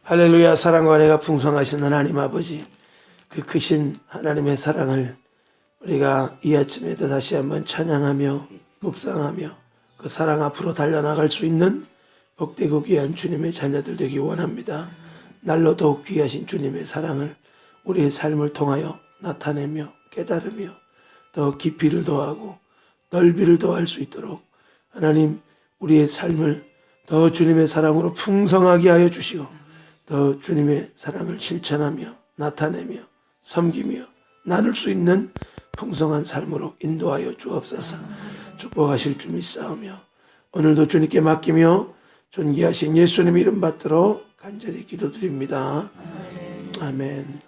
할렐루야. 사랑과 은혜가 풍성하신 하나님 아버지, 그 크신 하나님의 사랑을 우리가 이 아침에도 다시 한번 찬양하며 묵상하며 그 사랑 앞으로 달려나갈 수 있는 복되고 귀한 주님의 자녀들 되기 원합니다. 날로 더욱 귀하신 주님의 사랑을 우리의 삶을 통하여 나타내며 깨달으며 더 깊이를 더하고 넓이를 더할 수 있도록 하나님 우리의 삶을 더 주님의 사랑으로 풍성하게 하여 주시고 더 주님의 사랑을 실천하며 나타내며 섬기며 나눌 수 있는 풍성한 삶으로 인도하여 주옵소서. 축복하실 줄 믿사오며 오늘도 주님께 맡기며 존귀하신 예수님 이름 받들어 간절히 기도드립니다. 아멘.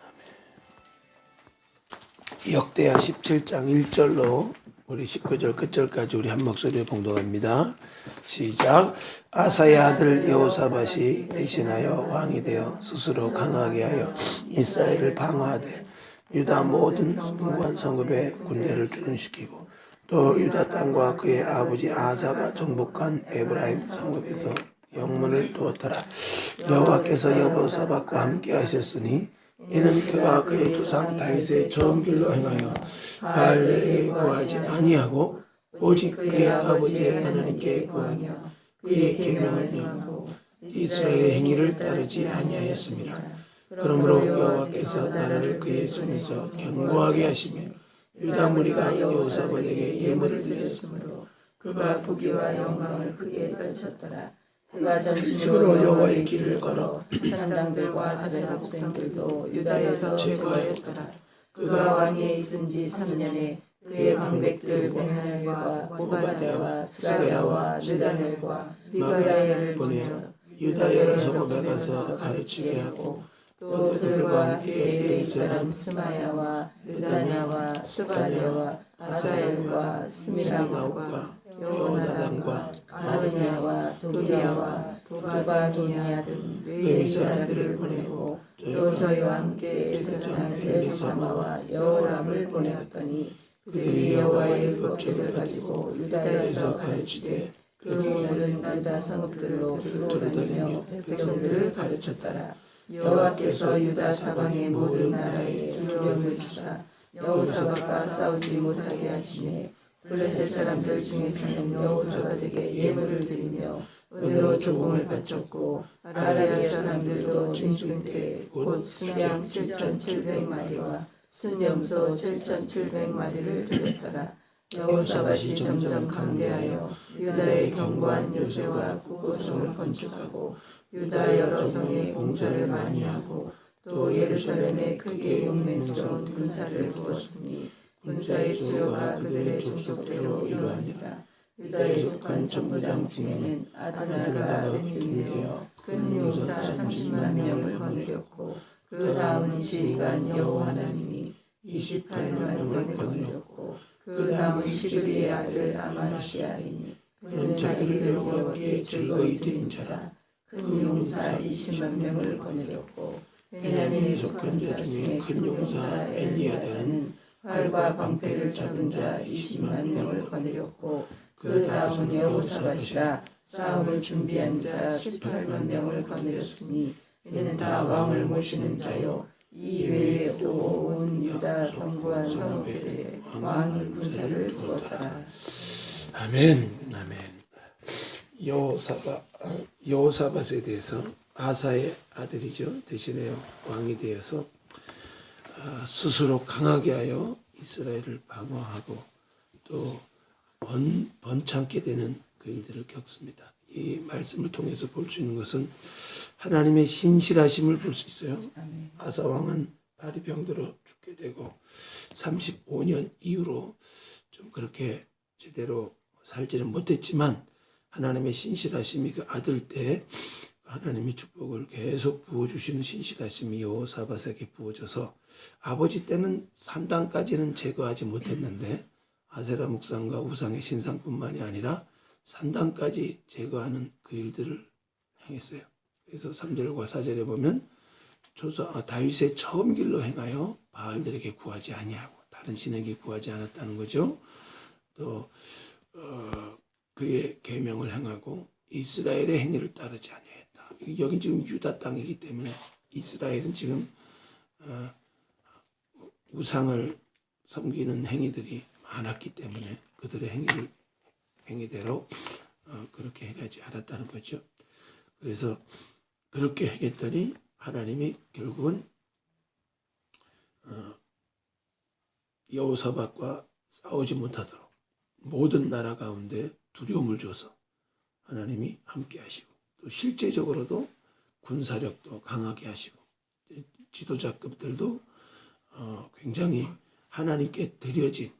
역대하 17장 1절로 우리 19절 끝절까지 우리 한 목소리로 봉독합니다. 시작. 아사의 아들 여호사밧이 대신하여 왕이 되어 스스로 강하게 하여 이스라엘을 방어하되 유다 모든 중간 성읍에 군대를 주둔시키고 또 유다 땅과 그의 아버지 아사가 정복한 에브라임 성읍에서 영문을 두었더라. 여호와께서 여호사밧과 함께 하셨으니 이는 그가 그의 조상 다윗의 처음 길로 행하여 바알에게 구하지 아니하고 오직 그의 아버지의 하나님께 구하며 그의 계명을 명하고 이스라엘의 행위를 따르지 아니하였습니다. 그러므로 여호와께서 나라를 그의 손에서 견고하게 하시며 유다 무리가 여호사밧에게 예물을 드렸으므로 그가 부귀와 영광을 크게 떨쳤더라. 그가 전심으로 여호와의 길을 걸어 산당들과 아세라 백성들도 유다에서 제거하였더라. 그가 왕위에 있은 지 3년에 그의 방백들 베나엘과 오바댜와 스가랴와 느다넬과 미가야를 보내어 유다 여러 성읍에 가서 가르치게 하고 또 그들과 함께 레위 사람 스마야와 느다냐와 스바랴와 아사엘과 스미라마과 요나단과 아드냐와 도리야와 도바니야 등 레위 사람들을 보내고 또 저희와 함께 제사장 엘사마와 여호람을 보내었더니 그들이 여호와의 율법책을 가지고 유다에서 가르치되 그 모든 유다 성읍들로 두루다니며 백성들을 가르쳤더라. 여호와께서 유다 사방의 모든 나라에 두려움을 주사 여호사밧과 싸우지 못하게 하시매 블레셋 사람들 중에서는 여호사밧에게 예물을 드리며 은으로 조공을 바쳤고 아라비아 사람들도 짐승떼 곧 순양 7,700마리와 순염소 7,700마리를 드렸더라. 여호사밧이 점점 강대하여 유다의 견고한 요새와 구고성을 건축하고 유다 여러 성에 공사를 많이 하고 또 예루살렘에 크게 용맹스러운 군사를 두었으니 군사의 수요가 그들의 족속대로 이루어니라. 유다에 속한 전부장 중에는 아드나가 대통령이여 큰 용사 30만 명을 거느렸고 그 다음은 지휘관 여호와 하나님이 28만 명을 거느렸고 그 다음은 시그리의 아들 아마시아이니 그는 자기를 여호와께 즐거이 드린 자라. 큰 용사 20만 명을 거느렸고 베냐민에 속한 자 중에 큰 용사 엘리야다는 활과 방패를 잡은 자 20만 명을 거느렸고 그 다음은 여호사밧이라 싸움을 준비한 자 18만 명을 거느렸으니 이는 다 왕을 모시는 자요 이 외에 또 온 유다 견고한 성읍들에 왕을 군사를 두었더라. 아멘. 아멘. 여호사밧에 대해서 아사의 아들이죠. 대신에 왕이 되어서 스스로 강하게 하여 이스라엘을 방어하고 또 번창게 되는 그 일들을 겪습니다. 이 말씀을 통해서 볼 수 있는 것은 하나님의 신실하심을 볼 수 있어요. 아사 왕은 발이 병들어 죽게 되고 35년 이후로 좀 그렇게 제대로 살지는 못했지만 하나님의 신실하심이 그 아들 때 하나님의 축복을 계속 부어주시는 신실하심이 여호사밧에게 부어져서 아버지 때는 산당까지는 제거하지 못했는데 아세라 묵상과 우상의 신상뿐만이 아니라 산당까지 제거하는 그 일들을 행했어요. 그래서 3절과 4절에 보면 다윗의 처음 길로 행하여 바알들에게 구하지 아니하고 다른 신에게 구하지 않았다는 거죠. 또 그의 계명을 행하고 이스라엘의 행위를 따르지 아니했다. 여기 지금 유다 땅이기 때문에 이스라엘은 지금 우상을 섬기는 행위들이 많았기 때문에 그들의 행위대로 그렇게 해가지 않았다는 거죠. 그래서 그렇게 하겠더니 하나님이 결국은 여호사밧과 싸우지 못하도록 모든 나라 가운데 두려움을 줘서 하나님이 함께 하시고 또 실제적으로도 군사력도 강하게 하시고 지도자급들도 굉장히 하나님께 드려진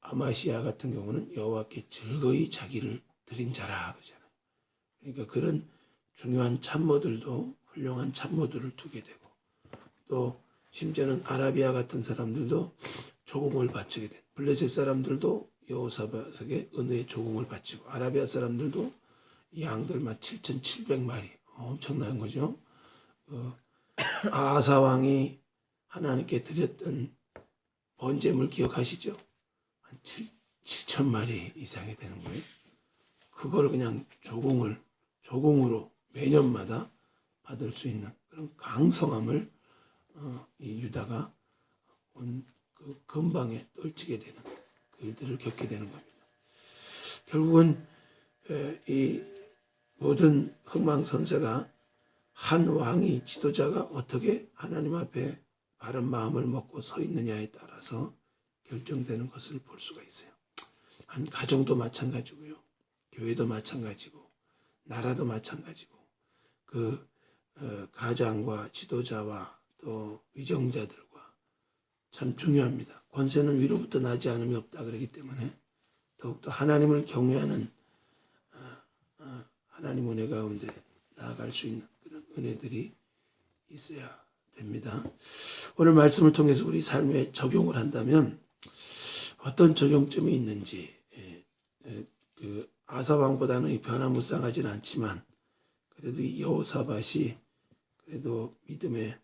아마시아 같은 경우는 여호와께 즐거이 자기를 드린 자라 그러잖아요. 그러니까 그런 중요한 참모들도 훌륭한 참모들을 두게 되고 또 심지어는 아라비아 같은 사람들도 조공을 바치게 된 블레셋 사람들도 여호사밧에게 은혜의 조공을 바치고 아라비아 사람들도 양들만 7,700마리 엄청난 거죠. 아하사 왕이 하나님께 드렸던 번제물 기억하시죠? 한 7,000마리 이상이 되는 거예요. 그걸 그냥 조공으로 매년마다 받을 수 있는 그런 강성함을 이 유다가 그 근방에 떨치게 되는 그 일들을 겪게 되는 겁니다. 결국은 이 모든 흥망선쇠가 한 왕이 지도자가 어떻게 하나님 앞에 바른 마음을 먹고 서 있느냐에 따라서 결정되는 것을 볼 수가 있어요. 한 가정도 마찬가지고요. 교회도 마찬가지고 나라도 마찬가지고 그 가장과 지도자와 또 위정자들과 참 중요합니다. 권세는 위로부터 나지 않음이 없다 그러기 때문에 더욱더 하나님을 경외하는 하나님 은혜 가운데 나아갈 수 있는 그런 은혜들이 있어야 됩니다. 오늘 말씀을 통해서 우리 삶에 적용을 한다면 어떤 적용점이 있는지 그 아사 왕보다는 변화무쌍하지는 않지만 그래도 이 여호사밧이 그래도 믿음의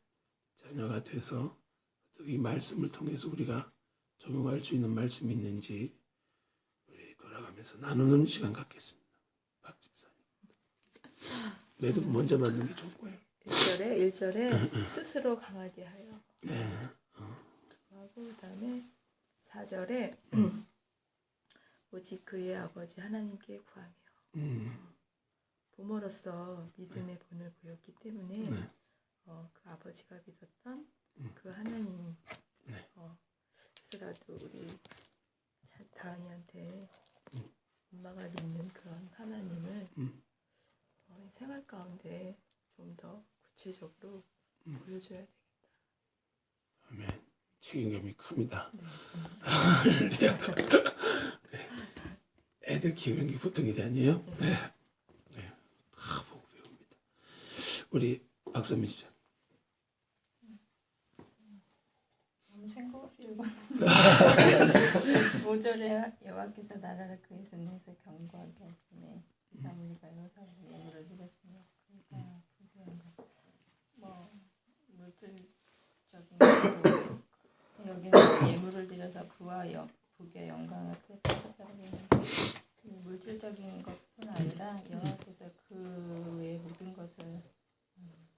자녀가 돼서 이 말씀을 통해서 우리가 적용할 수 있는 말씀이 있는지 우리 돌아가면서 나누는 시간 갖겠습니다. 박 집사님. 매도 먼저 만든 게 좋을 거예요. 1절에 스스로 강하게 하여. 네. 하고 그다음에 4절에 오직 그의 아버지 하나님께 구하며. 부모로서 믿음의 본을 보였기 때문에 네. 그 아버지가 믿었던 그 하나님 그래서라도 우리 다은이한테 엄마가 믿는 그런 하나님을 생활 가운데 좀 더 구체적으로 보여줘야 되겠다. 아멘. 책임감이 큽니다. 네. 애들 키우는 게 보통 일이 아니에요. 네. 네. 다 보고 배웁니다. 우리 박선미 집사. 생각 없이 읽었는데 5절에 여호와께서 나라를 그의 손에서 견고하게 하시매 이상 우리가 여호사의 예물을 드렸으며 그가 부귀한 것 물질적인 것도 여기는 예물을 드려서 그와 부귀의 영광을 크게 찾았다고 했는데 그 물질적인 것뿐 아니라 여호와께서 그 외의 모든 것을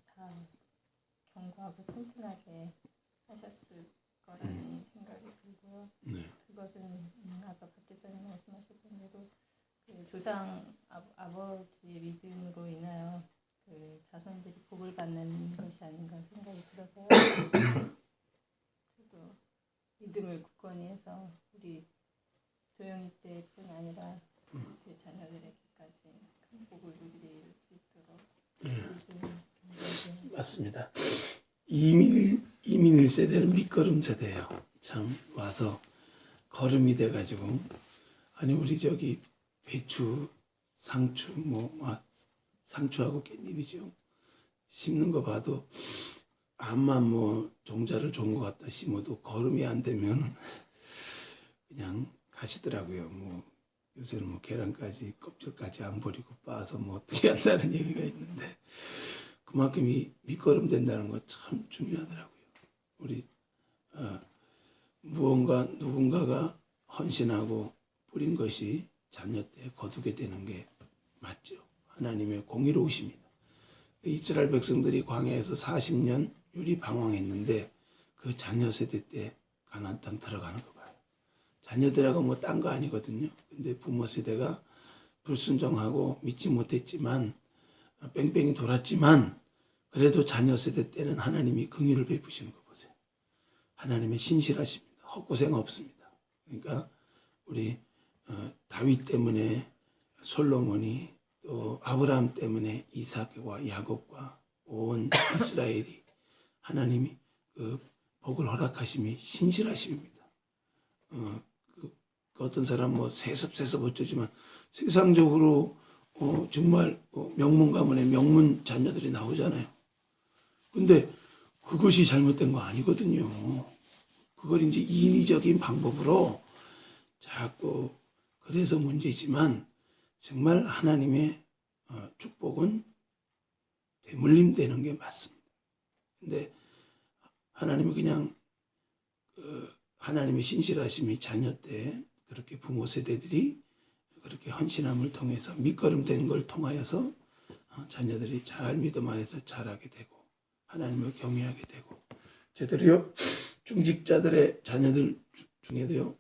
다 견고하고 튼튼하게 하셨을 거라는 생각이 들고요. 네. 그것은 아까 박 교사님 말씀하셨던 대로 그 조상 아버지의 믿음으로 인하여 그 자손들이 복을 받는 것이 아닌가 생각이 들어서요. 저도 믿음을 굳건히 해서 우리 도영이 때뿐 아니라 제 자녀들에게까지 큰 복을 누릴 수 있도록 맞습니다. 이민 1세대는 밑거름 세대예요. 참 와서 걸음이 돼가지고 아니 우리 저기 배추, 상추 상추하고 깻잎이죠. 심는 거 봐도 암만 종자를 좋은 것 같다 심어도 걸음이 안 되면 그냥 가시더라고요. 요새는 계란까지 껍질까지 안 버리고 빻아서 어떻게 한다는 얘기가 있는데 그만큼 이 밑거름 된다는 거 참 중요하더라고요. 우리 누군가가 헌신하고 뿌린 것이 자녀 때 거두게 되는 게 맞죠. 하나님의 공의로우십니다. 이스라엘 백성들이 광야에서 40년 유리 방황했는데 그 자녀 세대 때 가나안 땅 들어가는 거 봐요. 자녀들하고 뭐 딴 거 아니거든요. 근데 부모 세대가 불순종하고 믿지 못했지만 뺑뺑이 돌았지만 그래도 자녀 세대 때는 하나님이 긍휼을 베푸시는 거 보세요. 하나님의 신실하십니다. 헛고생 없습니다. 그러니까 우리 다윗 때문에 솔로몬이 또 아브라함 때문에 이삭과 야곱과 온 이스라엘이 하나님이 그 복을 허락하심이 신실하심입니다. 어떤 사람 뭐 세습 어쩌지만 세상적으로 정말 명문 가문의 명문 자녀들이 나오잖아요. 근데 그것이 잘못된 거 아니거든요. 그걸 이제 인위적인 방법으로 자꾸 그래서 문제지만 정말 하나님의 축복은 되물림되는 게 맞습니다. 근데 하나님은 그냥 하나님의 신실하심이 자녀 때 그렇게 부모 세대들이 그렇게 헌신함을 통해서 밑거름된 걸 통하여서 자녀들이 잘 믿음 안에서 자라게 되고 하나님을 경외하게 되고 제대로요 중직자들의 자녀들 중에도요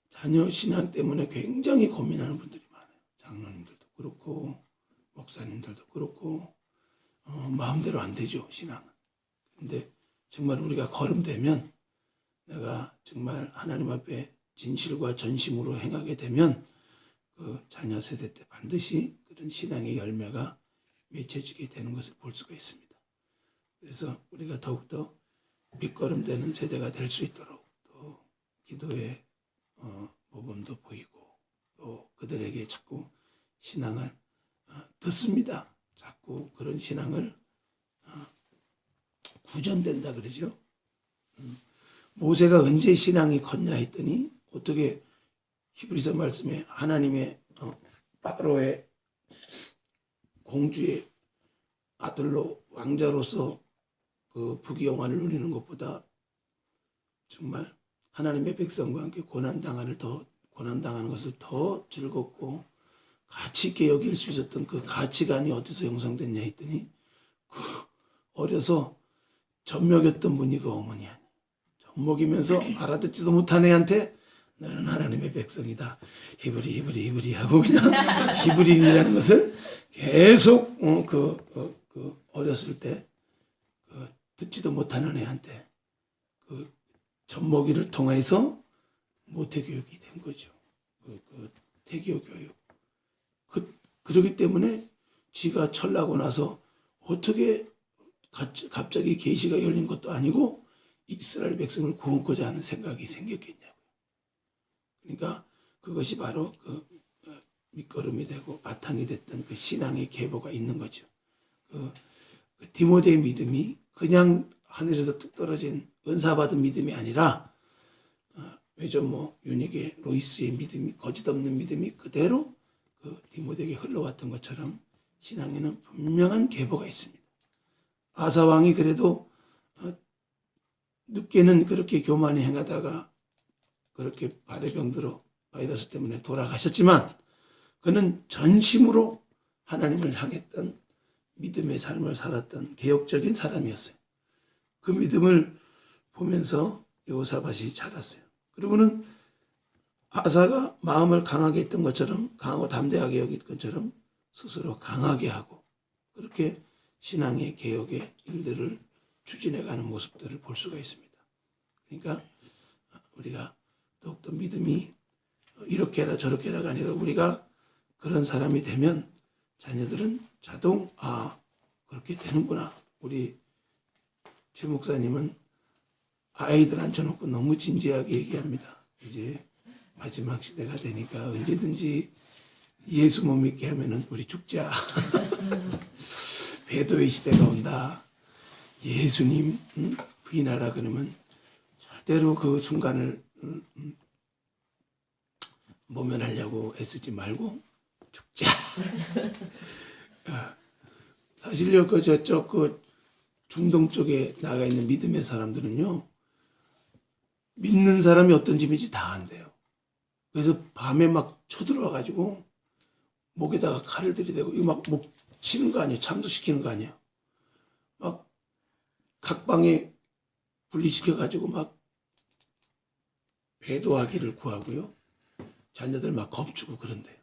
자녀 신앙 때문에 굉장히 고민하는 분들이 많아요. 장로님들도 그렇고 목사님들도 그렇고 마음대로 안 되죠 신앙은. 근데 정말 우리가 거름되면 내가 정말 하나님 앞에 진실과 전심으로 행하게 되면 그 자녀 세대 때 반드시 그런 신앙의 열매가 맺혀지게 되는 것을 볼 수가 있습니다. 그래서 우리가 더욱더 밑거름되는 세대가 될 수 있도록 또 기도의 모범도 보이고 또 그들에게 자꾸 신앙을 듣습니다. 자꾸 그런 신앙을 구전된다 그러죠. 모세가 언제 신앙이 컸냐 했더니 어떻게 히브리서 말씀에 하나님의 바로의 공주의 아들로 왕자로서 그 부귀영화를 누리는 것보다 정말 하나님의 백성과 함께 고난당하는 것을 더 즐겁고 가치 있게 여길 수 있었던 그 가치관이 어디서 형성됐냐 했더니 그 어려서 젖먹였던 분이 그 어머니 아니야. 젖먹이면서 알아듣지도 못한 애한테 너는 하나님의 백성이다. 히브리 하고 그냥 히브리인이라는 것을 계속 어렸을 때 듣지도 못하는 애한테 그 젖먹이를 통해서 모태교육이 된 거죠. 태교 교육. 그러기 때문에 지가 철나고 나서 어떻게 갑자기 계시가 열린 것도 아니고 이스라엘 백성을 구원코자 하는 생각이 생겼겠냐고요. 그러니까 그것이 바로 그 밑거름이 되고 바탕이 됐던 그 신앙의 계보가 있는 거죠. 그 디모데의 믿음이 그냥 하늘에서 뚝 떨어진 은사받은 믿음이 아니라 외전모 유닉의 로이스의 믿음이 거짓 없는 믿음이 그대로 그 디모데에게 흘러왔던 것처럼 신앙에는 분명한 계보가 있습니다. 아사 왕이 그래도 늦게는 그렇게 교만히 행하다가 그렇게 발의 병들어 바이러스 때문에 돌아가셨지만 그는 전심으로 하나님을 향했던 믿음의 삶을 살았던 개혁적인 사람이었어요. 그 믿음을 보면서 여호사밧이 자랐어요. 그리고는 아사가 마음을 강하게 했던 것처럼 강하고 담대하게 여겼던 것처럼 스스로 강하게 하고 그렇게 신앙의 개혁의 일들을 추진해가는 모습들을 볼 수가 있습니다. 그러니까 우리가 더욱더 믿음이 이렇게 해라 저렇게 해라가 아니라 우리가 그런 사람이 되면 자녀들은 자동 그렇게 되는구나. 우리 최 목사님은 아이들 앉혀놓고 너무 진지하게 얘기합니다. 이제 마지막 시대가 되니까 언제든지 예수 못 믿게 하면은 우리 죽자. 배도의 시대가 온다. 예수님 부인하라 그러면 절대로 그 순간을 모면하려고 애쓰지 말고 죽자. 사실요 저쪽 중동 쪽에 나가 있는 믿음의 사람들은요 믿는 사람이 어떤 집인지 다 안돼요. 그래서 밤에 막 쳐들어와 가지고 목에다가 칼을 들이대고 막 치는 거 아니에요. 참도시키는 거 아니에요. 막 각방에 분리시켜가지고 막 배도하기를 구하고요. 자녀들 막 겁주고 그런대요.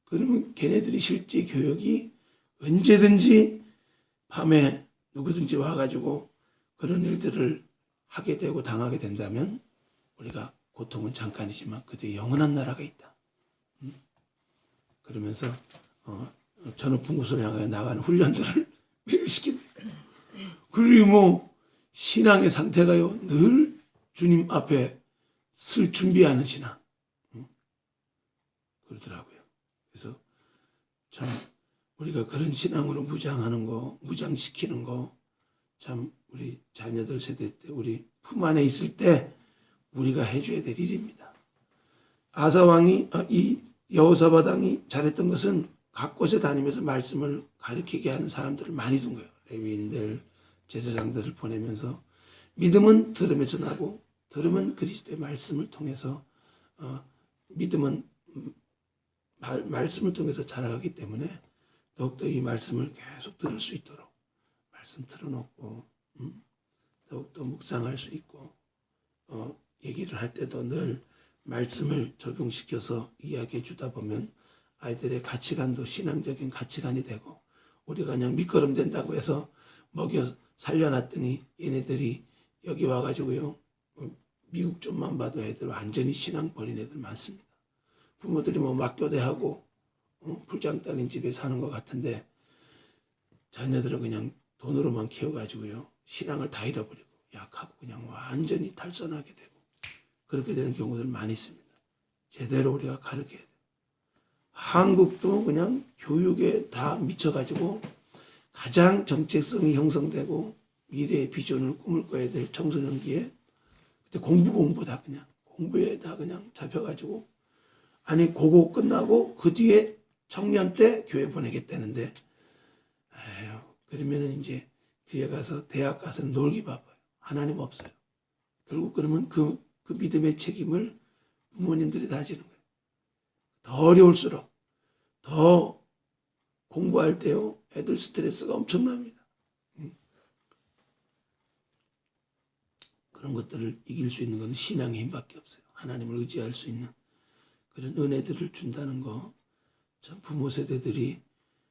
그러면 걔네들이 실제 교육이 언제든지 밤에 누구든지 와가지고 그런 일들을 하게 되고 당하게 된다면 우리가 고통은 잠깐이지만 그때 영원한 나라가 있다. 그러면서 저 높은 곳을 향해 나가는 훈련들을 매일 시킨대요. 그리고 뭐 신앙의 상태가요 늘 주님 앞에 쓸 준비하는 신앙 그러더라고요. 그래서 참 우리가 그런 신앙으로 무장하는 거, 무장시키는 거 참 우리 자녀들 세대 때 우리 품 안에 있을 때 우리가 해줘야 될 일입니다. 아사 왕이 이 여호사밧 왕이 잘했던 것은 각 곳에 다니면서 말씀을 가르치게 하는 사람들을 많이 둔 거예요. 레위인들, 제사장들을 보내면서 믿음은 들음에서 나고 들음은 그리스도의 말씀을 통해서 믿음은 말씀을 통해서 자라가기 때문에 더욱더 이 말씀을 계속 들을 수 있도록 말씀 틀어놓고 더욱더 묵상할 수 있고 얘기를 할 때도 늘 말씀을 적용시켜서 이야기해 주다 보면 아이들의 가치관도 신앙적인 가치관이 되고 우리가 그냥 밑거름 된다고 해서 먹여 살려놨더니 얘네들이 여기 와가지고요 미국 좀만 봐도 애들 완전히 신앙 버린 애들 많습니다. 부모들이 뭐 막교대하고 풀장 딸린 집에 사는 것 같은데 자녀들은 그냥 돈으로만 키워가지고요 신앙을 다 잃어버리고 약하고 그냥 완전히 탈선하게 되고 그렇게 되는 경우들 많이 있습니다. 제대로 우리가 가르쳐야 돼요. 한국도 그냥 교육에 다 미쳐가지고 가장 정체성이 형성되고 미래의 비전을 꿈을 꿔야 될 청소년기에 그때 공부다 그냥 공부에 다 그냥 잡혀가지고 아니 고고 끝나고 그 뒤에 청년 때 교회 보내겠다는데 에휴 그러면은 이제 뒤에 가서 대학 가서 놀기 바빠요. 하나님 없어요. 결국 그러면 그 믿음의 책임을 부모님들이 다 지는 거예요. 더 어려울수록 더 공부할 때요 애들 스트레스가 엄청납니다. 그런 것들을 이길 수 있는 건 신앙의 힘밖에 없어요. 하나님을 의지할 수 있는 그런 은혜들을 준다는 거 참 부모 세대들이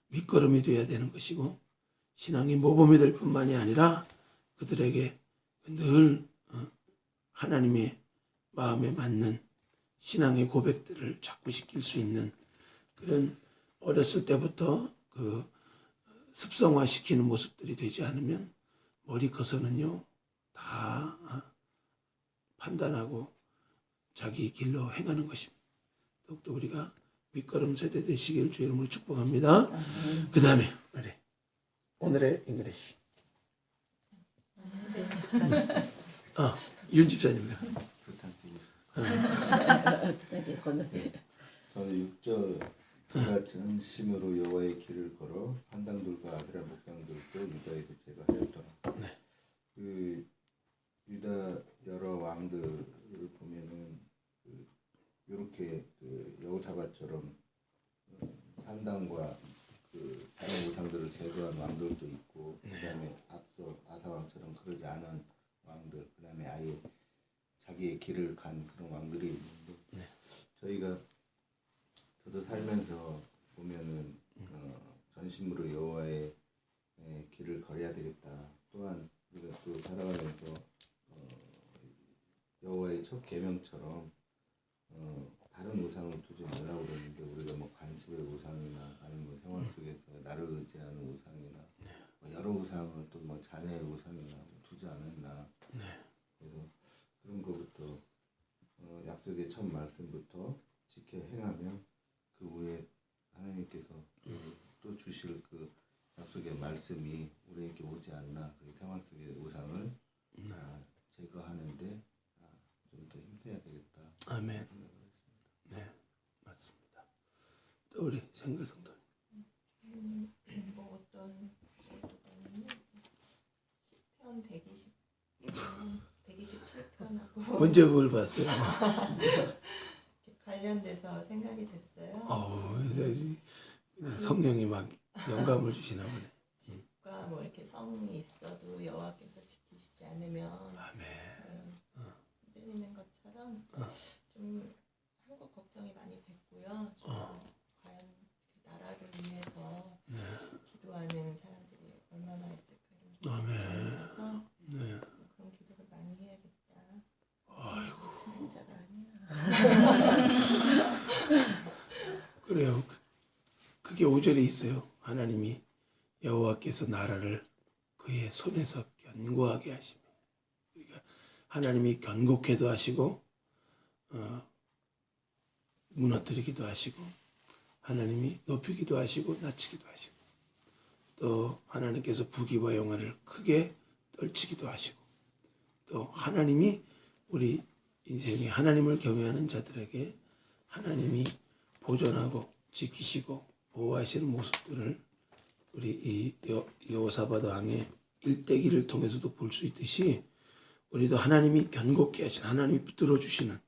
밑거름이 되어야 되는 것이고 신앙의 모범이 될 뿐만이 아니라 그들에게 늘 하나님의 마음에 맞는 신앙의 고백들을 자꾸 시킬 수 있는 그런 어렸을 때부터 그 습성화시키는 모습들이 되지 않으면 머리 커서는요 다 판단하고 자기 길로 행하는 것입니다. 더욱더 우리가 밑거름 세대 되시길 주의 이름으로 축복합니다. 그 다음에 오늘의 잉글리시 윤 집사님이요. 저는 6절 그가 전심으로 여호와의 길을 걸어 판당들과 아드라 목장들도 유다에게 제가 하였더라. 네. 그 유다 여러 왕들을 보면은 이렇게 그 여호사밧처럼 산당과 그 다른 우상들을 제거한 왕들도 있고 그다음에 앞서 아사 왕처럼 그러지 않은 왕들 그다음에 아예 자기의 길을 간 그런 왕들이 있는데 저희가 저도 살면서 보면은 전심으로 여호와의 길을 걸어야 되겠다. 또한 우리가 또 살아가면서 여호와의 첫 계명처럼 다른 우상을 두지 말라고 그러는데 우리가 뭐 관습의 우상이나 아니면 뭐 생활 속에서 나를 의지하는 우상이나 뭐 여러 우상을 또 뭐 자녀의 우상이나 뭐 두지 않았나. 그래서 그런 것부터 약속의 첫 말씀부터 지켜 행하면 그 후에 하나님께서 또 주실 그 약속의 말씀이 우리에게 오지 않나. 그 생활 속의 우상을 제거하는데 좀 더 힘써야 되겠다. 아멘. 네, 맞습니다. 또 우리 생글 성도님. 뭐 어떤 시편 127편하고 언제 그걸 봤어요? 관련돼서 생각이 됐어요. 성령이 막 영감을 주시나 보네. 집과 뭐 이렇게 성이 있어도 여호와께서 지키시지 않으면 아멘. 흔들리는 것처럼 좀 한국 걱정이 많이 됐고요. 좀 과연 그 나라를 위해서 기도하는 사람들이 얼마나 있을까 이런 아멘. 생각해서 네. 그런 기도를 많이 해야겠다. 아이고. 진짜가 아니야. 그래요. 그게 5절에 있어요. 하나님이 여호와께서 나라를 그의 손에서 견고하게 하시며, 그러니까 하나님이 견고케도 하시고 무너뜨리기도 하시고, 하나님이 높이기도 하시고 낮추기도 하시고, 또 하나님께서 부귀와 영화를 크게 떨치기도 하시고, 또 하나님이 우리 인생에 하나님을 경외하는 자들에게 하나님이 보존하고 지키시고 보호하시는 모습들을 우리 이 여호사밧 왕의 일대기를 통해서도 볼 수 있듯이, 우리도 하나님이 견고케 하시는, 하나님이 붙들어 주시는,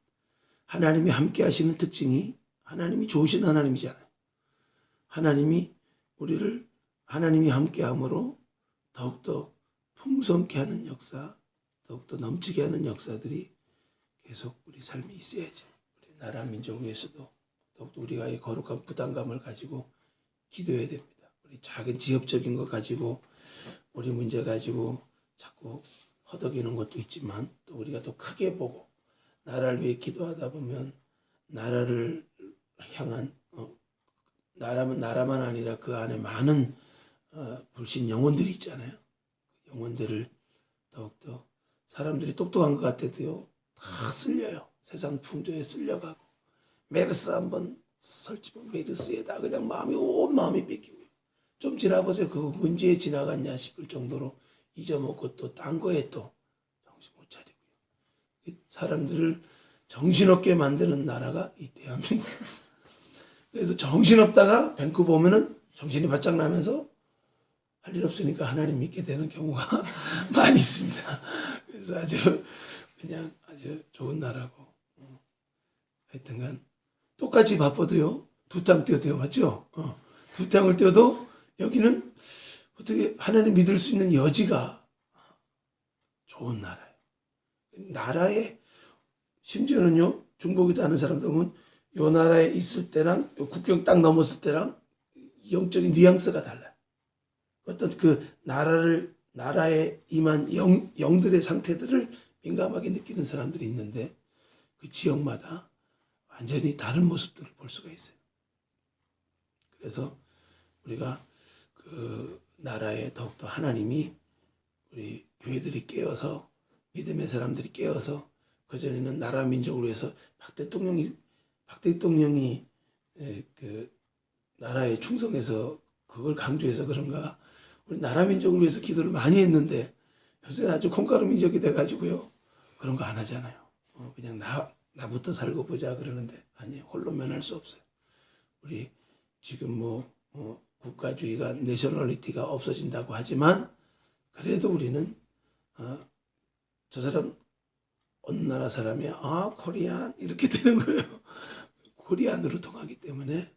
하나님이 함께 하시는 특징이, 하나님이 좋으신 하나님이잖아요. 하나님이 우리를, 하나님이 함께 함으로 더욱더 풍성케 하는 역사, 더욱더 넘치게 하는 역사들이 계속 우리 삶에 있어야죠. 우리 나라 민족을 위해서도 더욱더 우리가 이 거룩한 부담감을 가지고 기도해야 됩니다. 우리 작은 지역적인 거 가지고, 우리 문제 가지고 자꾸 허덕이는 것도 있지만, 또 우리가 더 크게 보고 나라를 위해 기도하다 보면 나라를 향한 나라만 아니라 그 안에 많은 불신 영혼들이 있잖아요. 영혼들을 더욱더, 사람들이 똑똑한 것 같아도요, 다 쓸려요. 세상 풍조에 쓸려가고, 메르스 한번 설치면 메르스에다 그냥 온 마음이 뺏기고요. 좀 지나보세요. 그거 언제 지나갔냐 싶을 정도로 잊어먹고 또 딴 거에 또 정신 못 차리고요. 사람들을 정신없게 만드는 나라가 이 대한민국. 그래서 정신없다가 뱅크 보면은 정신이 바짝 나면서 할 일 없으니까 하나님 믿게 되는 경우가 많이 있습니다. 그래서 그냥 아주 좋은 나라고. 하여튼간 똑같이 바빠도요, 두 탕 뛰어도요, 맞죠? 두 탕을 뛰어도 여기는 어떻게 하나님 믿을 수 있는 여지가 좋은 나라예요. 나라에, 심지어는요, 중복이도 하는 사람들 보면 요 나라에 있을 때랑 요 국경 딱 넘었을 때랑 영적인 뉘앙스가 달라요. 어떤 그 나라에 임한 영들의 상태들을 민감하게 느끼는 사람들이 있는데, 그 지역마다 완전히 다른 모습들을 볼 수가 있어요. 그래서 우리가 그 나라에 더욱더 하나님이, 우리 교회들이 깨어서, 믿음의 사람들이 깨어서, 그전에는 나라 민족을 위해서 박 대통령이 그 나라에 충성해서 그걸 강조해서 그런가, 우리 나라 민족을 위해서 기도를 많이 했는데 요새는 아주 콩가루 민족이 돼가지고요, 그런 거 안 하잖아요. 그냥 나부터 살고 보자 그러는데, 아니, 홀로 면할 수 없어요. 우리 지금 국가주의가, 내셔널리티가 없어진다고 하지만, 그래도 우리는 저 사람 어느 나라 사람이야, 코리안 이렇게 되는 거예요. 코리안으로 통하기 때문에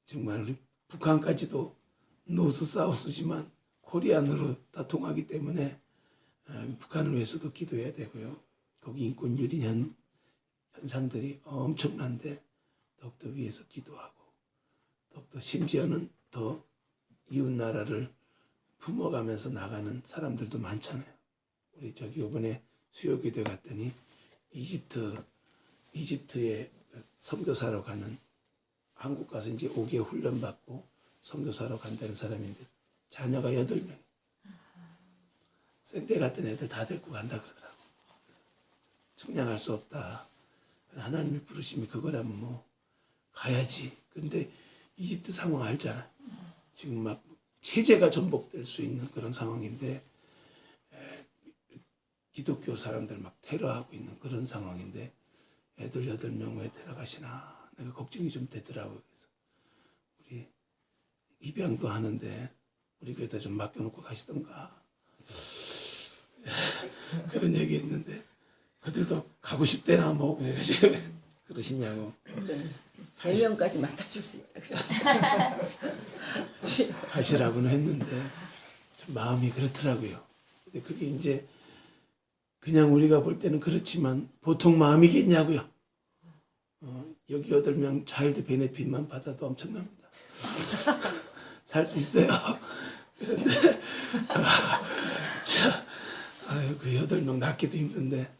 정말 우리 북한까지도 노스 사우스지만 코리안으로 다 통하기 때문에 북한을 위해서도 기도해야 되고요. 거기 인권 유린 현상들이 엄청난데 더욱더 위해서 기도하고, 더욱더 심지어는 더 이웃 나라를 품어가면서 나가는 사람들도 많잖아요. 우리 이번에 수요기도에 갔더니 이집트에 선교사로 가는, 한국 가서 이제 5개월 훈련 받고 선교사로 간다는 사람인데 자녀가 8명. 생때 같은 애들 다 데리고 간다 그러더라고. 측량할 수 없다. 하나님의 부르심이 그거라면 가야지. 근데 이집트 상황 알잖아요. 지금 막 체제가 전복될 수 있는 그런 상황인데, 기독교 사람들 막 테러하고 있는 그런 상황인데, 애들 8명 왜 데려가시나 내가 걱정이 좀 되더라고요. 그래서 우리 입양도 하는데 우리 교회다 좀 맡겨놓고 가시던가 그런 얘기했는데, 그들도 가고 싶대나 이러지. 그러시냐고. 세 명까지 맡아줄 수 있다. 하시라고는 했는데 좀 마음이 그렇더라고요. 근데 그게 이제 그냥 우리가 볼 때는 그렇지만 보통 마음이겠냐고요. 여기 8명 차일드 베네핏만 받아도 엄청납니다. 살 수 있어요. 그런데 그 8명 낳기도 힘든데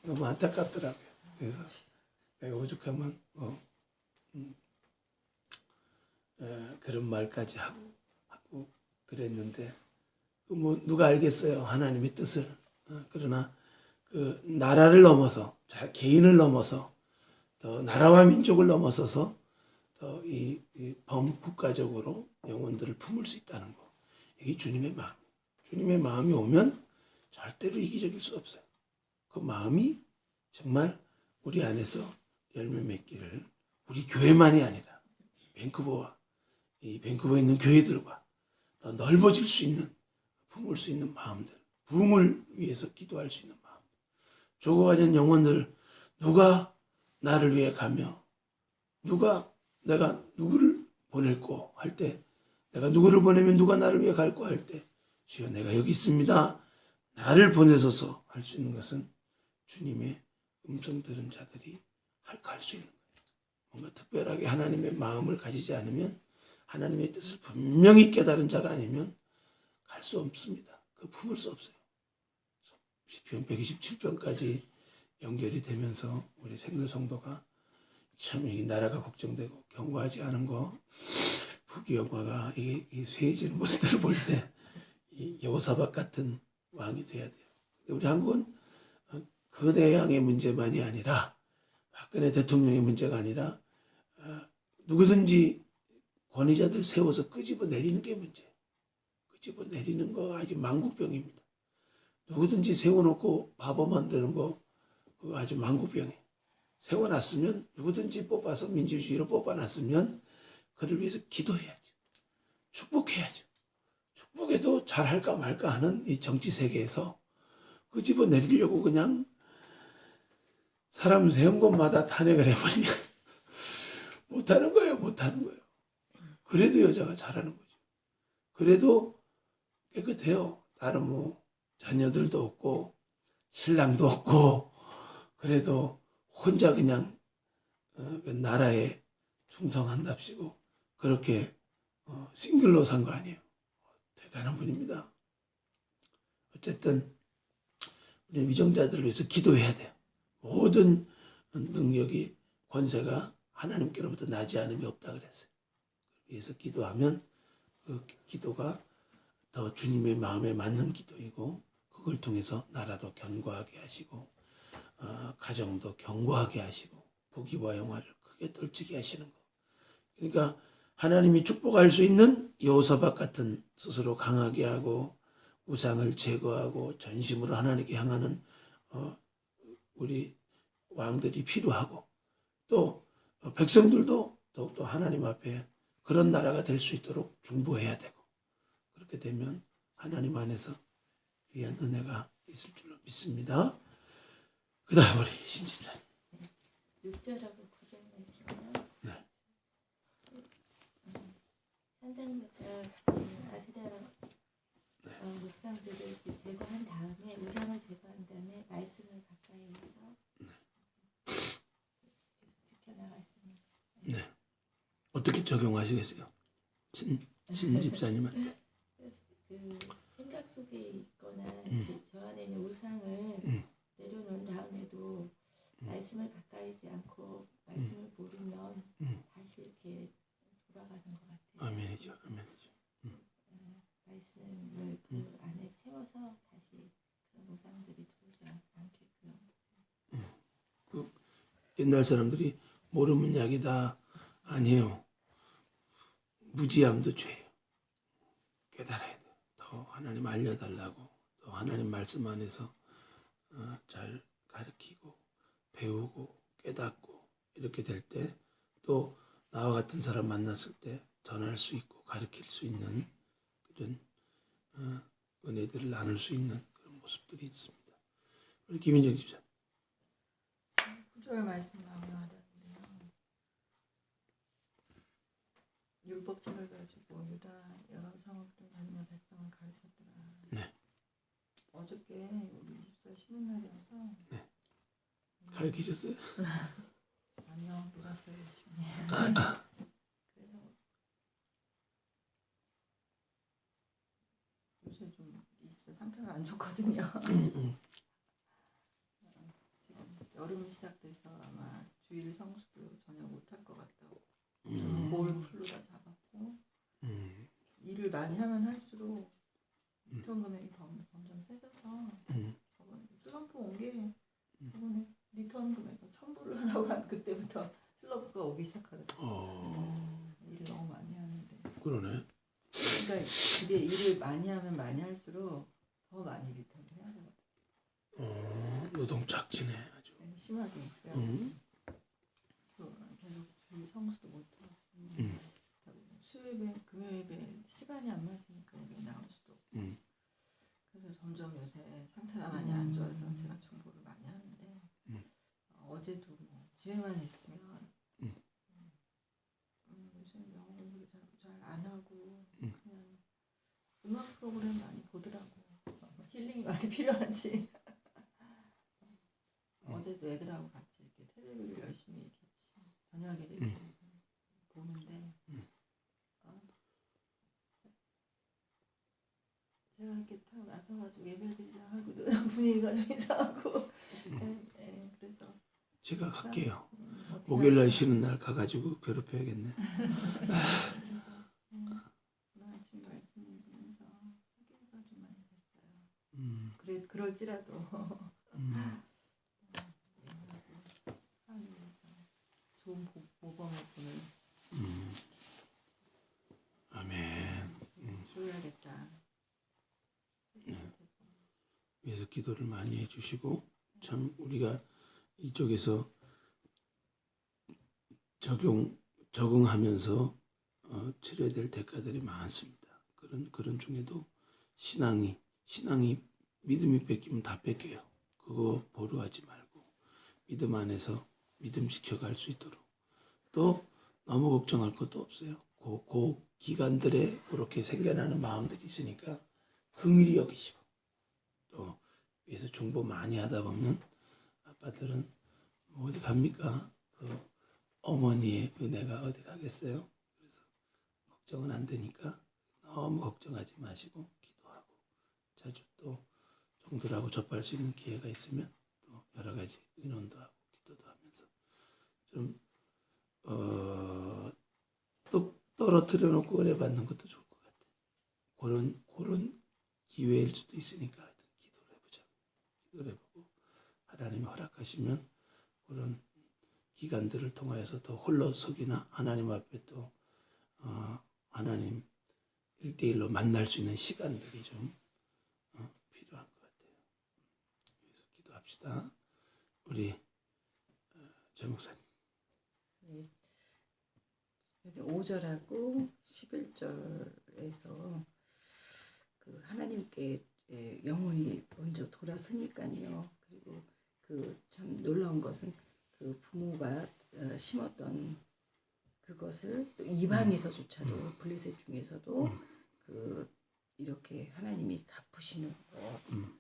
너무 안타깝더라고요. 그래서 내가 오죽하면 그런 말까지 하고 그랬는데 뭐 누가 알겠어요 하나님의 뜻을. 그러나 그 나라를 넘어서 개인을 넘어서 더 나라와 민족을 넘어서서 더 이 범국가적으로 영혼들을 품을 수 있다는 거. 이게 주님의 마음. 주님의 마음이 오면 절대로 이기적일 수 없어요. 그 마음이 정말 우리 안에서 열매 맺기를 우리 교회만이 아니라 밴쿠버에 있는 교회들과 더 넓어질 수 있는 품을 수 있는 마음들, 부흥을 위해서 기도할 수 있는 마음. 죽어가는 영혼들 누가 나를 위해 가며 내가 누구를 보낼고 할 때 내가 누구를 보내면 누가 나를 위해 갈고 할 때 주여 내가 여기 있습니다. 나를 보내소서 할 수 있는 것은 주님의 음성 들은 자들이 할 수 있는 거예요. 뭔가 특별하게 하나님의 마음을 가지지 않으면 하나님의 뜻을 분명히 깨달은 자가 아니면 갈 수 없습니다. 그 품을 수 없어요. 시편 127편까지 연결이 되면서 우리 생글 성도가 참 이 나라가 걱정되고 견고하지 않은 거 부귀영화가 이 쇠해지는 모습들을 볼 때 이 여호사밧 같은 왕이 돼야 돼요. 우리 한국은 거대양의 문제만이 아니라 박근혜 대통령의 문제가 아니라 누구든지 권위자들 세워서 끄집어 내리는 게 문제예요. 끄집어 내리는 거 아주 만국병입니다. 누구든지 세워놓고 바보 만드는 거 그거 아주 만국병이에요. 세워놨으면 누구든지 뽑아서 민주주의로 뽑아놨으면 그를 위해서 기도해야죠. 축복해야죠. 축복해도 잘할까 말까 하는 이 정치 세계에서 끄집어 내리려고 그냥 사람 세운 곳마다 탄핵을 해버리면 못하는 거예요. 못하는 거예요. 그래도 여자가 잘하는 거죠. 그래도 깨끗해요. 다른 뭐 자녀들도 없고 신랑도 없고 그래도 혼자 그냥 나라에 충성한답시고 그렇게 싱글로 산 거 아니에요. 대단한 분입니다. 어쨌든 우리 위정자들을 위해서 기도해야 돼요. 모든 능력이 권세가 하나님께로부터 나지 않음이 없다 그랬어요. 위해서 기도하면 그 기도가 더 주님의 마음에 맞는 기도이고 그걸 통해서 나라도 견고하게 하시고 가정도 견고하게 하시고 부귀와 영화를 크게 떨치게 하시는 거. 그러니까 하나님이 축복할 수 있는 여호사밧 같은 스스로 강하게 하고 우상을 제거하고 전심으로 하나님께 향하는 우리 왕들이 필요하고 또 백성들도 더욱더 하나님 앞에 그런 나라가 될 수 있도록 중보해야 되고 그렇게 되면 하나님 안에서 귀한 은혜가 있을 줄로 믿습니다. 그 다음 우리 신집사님 6절하고 9절 말씀이요. 네. 산당마다 아스라 묵상들을 제거한 다음에 우상을 제거한 다음에 말씀을 가까이 해서 계속 지켜나갔습니다. 네. 어떻게 적용하시겠어요? 신집사님한테 그 생각 속에 있거나 저 안에 있는 우상을 내려놓은 다음에도 말씀을 가까이 하지 않고 말씀을 모르면 다시 이렇게 돌아가는 것 같아요. 아멘이죠. 아멘이죠. 말씀을 그 안에 채워서 다시 그런 우상들이 들어오지 않게끔. 그 옛날 사람들이 모르면 약이다. 아니에요. 무지함도 죄예요. 깨달아야 돼요. 더 하나님 알려달라고 더 하나님 말씀 안에서 잘 가르치고 배우고 깨닫고 이렇게 될 때 또 나와 같은 사람 만났을 때 전할 수 있고 가르칠 수 있는 그런 은혜들을 나눌 수 있는 그런 모습들이 있습니다. 우리 김인정 집사. 9절 말씀 나누어야 율법책을 가지고 유다 여러 성읍들 다니며 백성을 가르쳤더라. 네. 어저께 우리 24 쉬는 날이어서 가르치셨어요? 아니요, 놀았어요 열심히. 그래서 요새 좀 24 상태가 안 좋거든요. 지금 여름이 시작돼서 아마 주일 성수도 전혀 못할 것 같다고. 볼 플루가 잡았고 일을 많이 하면 할수록 리턴 금액이 점점 세져서 저번에 슬럼프 온 게 저번에 리턴 금액을 1,000불을 하라고 한 그때부터 슬럼프가 오기 시작하더라고요. 일을 너무 많이 하는데. 그러네. 그러니까 이게 일을 많이 하면 많이 할수록 더 많이 리턴을 해야 되거든요. 노동착지네 아주. 네, 심하게. 그래가지고 계속 주일 성수도 못하고 수요일에 금요일에 시간이 안 맞으니까 여기 나올 수도 없고. 그래서 점점 요새 상태가 많이 안 좋아서 제가 중보를 많이 하는데 어제도 뭐 집에만 있으면 요새 영어 공부도 잘 안 하고 그냥 음악 프로그램 많이 보더라고. 힐링이 많이 필요하지. 어제도 애들하고 같이 이렇게 텔레비를 열심히 이렇게 저녁에 이렇게 보는데 제가 이렇게 탁 나서가지고 예배드리자 하고도 분위기가 좀 이상하고 그래서 제가 갈게요. 어떻게 목요일날 쉬는 날 가가지고 괴롭혀야겠네. 오늘 아침 말씀 읽으면서 하기가 좀 많이 됐어요. 그럴지라도 하나님께서 좋은 모범을 보는 아멘. 줘야겠다. 위해서 기도를 많이 해주시고 참 우리가 이쪽에서 적응하면서 치러야 될 대가들이 많습니다. 그런 중에도 신앙이 믿음이 뺏기면 다 뺏겨요. 그거 보루하지 말고 믿음 안에서 믿음 지켜갈 수 있도록 또 너무 걱정할 것도 없어요. 그 기간들에 그렇게 생겨나는 마음들이 있으니까 긍휼히 여기시고 또 위에서 중보 많이 하다 보면 아빠들은 뭐 어디 갑니까? 그 어머니의 은혜가 어디 가겠어요? 그래서 걱정은 안 되니까 너무 걱정하지 마시고 기도하고 자주 또 종들하고 접할 수 있는 기회가 있으면 또 여러 가지 의논도 하고 기도도 하면서 좀 또 떨어뜨려 놓고 은혜 받는 것도 좋을 것 같아요. 그런 기회일 수도 있으니까 하여튼 기도를 해보자. 기도를 해보고 하나님이 허락하시면 그런 기간들을 통하여서 더 홀로서기나 하나님 앞에 또 하나님 1대1로 만날 수 있는 시간들이 좀 필요한 것 같아요. 그래서 기도합시다. 우리 조 목사님. 5절하고 11절에서 그 하나님께 영혼이 먼저 돌아서니까요. 그리고 그 참 놀라운 것은 그 부모가 심었던 그것을 또 이방에서조차도 블레셋 중에서도 그 이렇게 하나님이 갚으시는 것, 그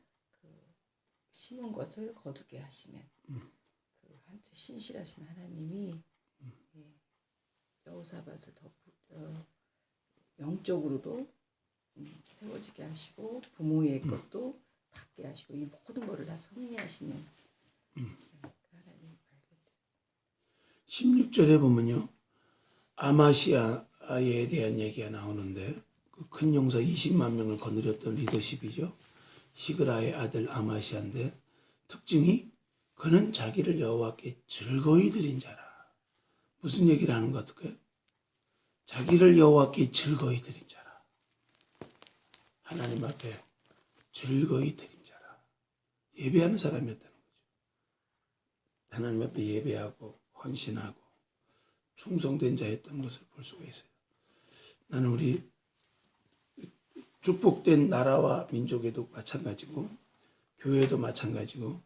심은 것을 거두게 하시는 그 신실하신 하나님이 여호사밧을 더 영적으로도 세워지게 하시고 부모의 것도 받게 하시고 이 모든 것을 다 섭리하시는 그 하나님을 알게 됐어요. 16절에 보면요. 아마시아에 대한 얘기가 나오는데 그 큰 용사 20만 명을 거느렸던 리더십이죠. 시그라의 아들 아마시아인데 특징이 그는 자기를 여호와께 즐거이 드린 자라. 무슨 얘기를 하는 것 같을까요? 자기를 여호와께 즐거이 드린 자라. 하나님 앞에 즐거이 드린 자라. 예배하는 사람이었다는 거죠. 하나님 앞에 예배하고 헌신하고 충성된 자였던 것을 볼 수가 있어요. 나는 우리 축복된 나라와 민족에도 마찬가지고 교회도 마찬가지고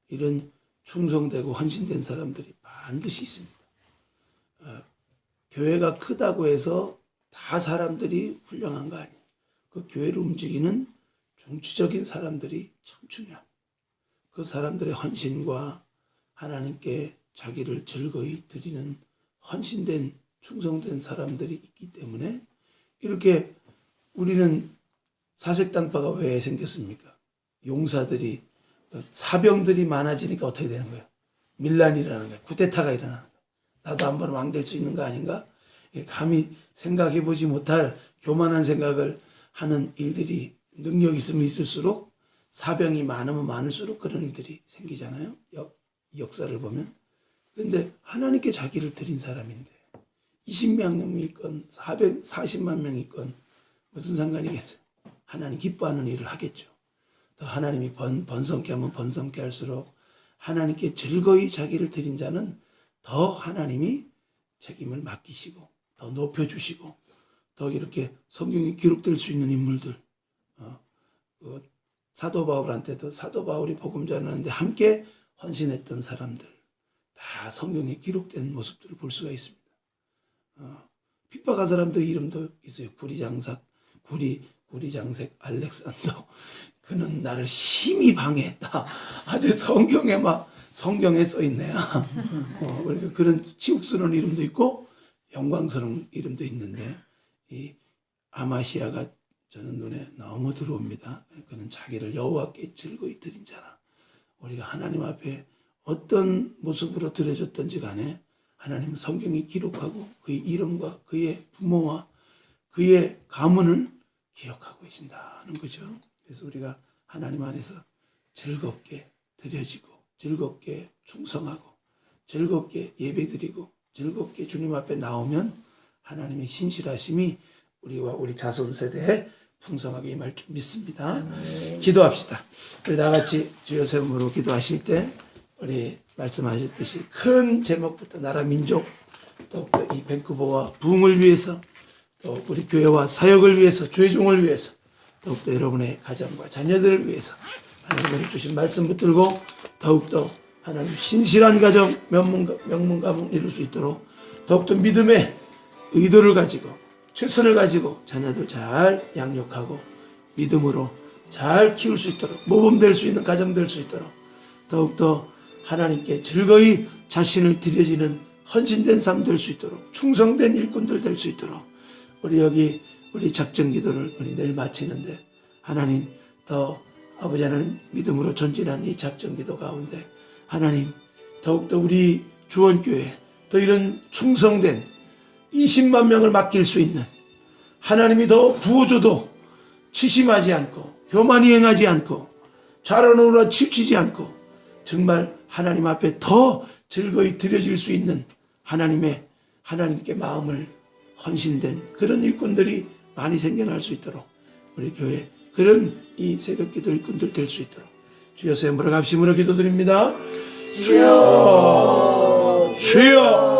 이런 충성되고 헌신된 사람들이 반드시 있습니다. 교회가 크다고 해서 다 사람들이 훌륭한 거 아니에요. 그 교회를 움직이는 중추적인 사람들이 참 중요합니다. 그 사람들의 헌신과 하나님께 자기를 즐거이 드리는 헌신된 충성된 사람들이 있기 때문에 이렇게 우리는 사색당파가 왜 생겼습니까? 용사들이 사병들이 많아지니까 어떻게 되는 거예요? 밀란이 일어나는 거예요. 쿠데타가 일어나는 거예요. 나도 한번 왕 될 수 있는 거 아닌가? 감히 생각해보지 못할 교만한 생각을 하는 일들이 능력 있으면 있을수록 사병이 많으면 많을수록 그런 일들이 생기잖아요. 역사를 보면. 그런데 하나님께 자기를 드린 사람인데 20만 명이 있건 440만 명이 있건 무슨 상관이겠어요. 하나님 기뻐하는 일을 하겠죠. 더 하나님이 번성케 하면 번성케 할수록 하나님께 즐거이 자기를 드린 자는 더 하나님이 책임을 맡기시고 더 높여주시고 더 이렇게 성경에 기록될 수 있는 인물들 사도 바울한테도 사도 바울이 복음 전하는데 함께 헌신했던 사람들 다 성경에 기록된 모습들을 볼 수가 있습니다. 핍박한 사람들 이름도 있어요. 구리장색 알렉산더. 그는 나를 심히 방해했다. 아주 성경에 써 있네요. 그러니까 그런 치욕스러운 이름도 있고 영광스러운 이름도 있는데 이 아마시아가 저는 눈에 너무 들어옵니다. 그는 자기를 여호와께 즐거이 드린 자라. 우리가 하나님 앞에 어떤 모습으로 드려졌던지 간에 하나님은 성경에 기록하고 그의 이름과 그의 부모와 그의 가문을 기억하고 계신다는 거죠. 그래서 우리가 하나님 안에서 즐겁게 드려지고 즐겁게 충성하고 즐겁게 예배드리고 즐겁게 주님 앞에 나오면 하나님의 신실하심이 우리와 우리 자손 세대에 풍성하게 임할 줄 믿습니다. 기도합시다. 우리 다 같이 주여 세움으로 기도하실 때 우리 말씀하셨듯이 큰 제목부터 나라 민족 더욱더 이 밴쿠버와 부흥을 위해서 또 우리 교회와 사역을 위해서 죄종을 위해서 더욱더 여러분의 가정과 자녀들을 위해서 하나님이 주신 말씀 붙들고 더욱더 하나님 신실한 가정 명문 가문 이룰 수 있도록 더욱더 믿음의 의도를 가지고 최선을 가지고 자녀들 잘 양육하고 믿음으로 잘 키울 수 있도록 모범될 수 있는 가정 될 수 있도록 더욱더 하나님께 즐거이 자신을 드려지는 헌신된 삶 될 수 있도록 충성된 일꾼들 될 수 있도록 우리 작정 기도를 우리 내일 마치는데 하나님 더 아버지 하나님 믿음으로 전진한 이 작정 기도 가운데 하나님 더욱더 우리 주원교회 더 이런 충성된 20만 명을 맡길 수 있는 하나님이 더 부어줘도 치심하지 않고 교만이 행하지 않고 좌론으로 치우치지 않고 정말 하나님 앞에 더 즐거이 드려질 수 있는 하나님께 마음을 헌신된 그런 일꾼들이 많이 생겨날 수 있도록 우리 교회 그런 이 새벽기도 일꾼들 될 수 있도록 주여 세무로 갑심으로 기도드립니다. 주여 주여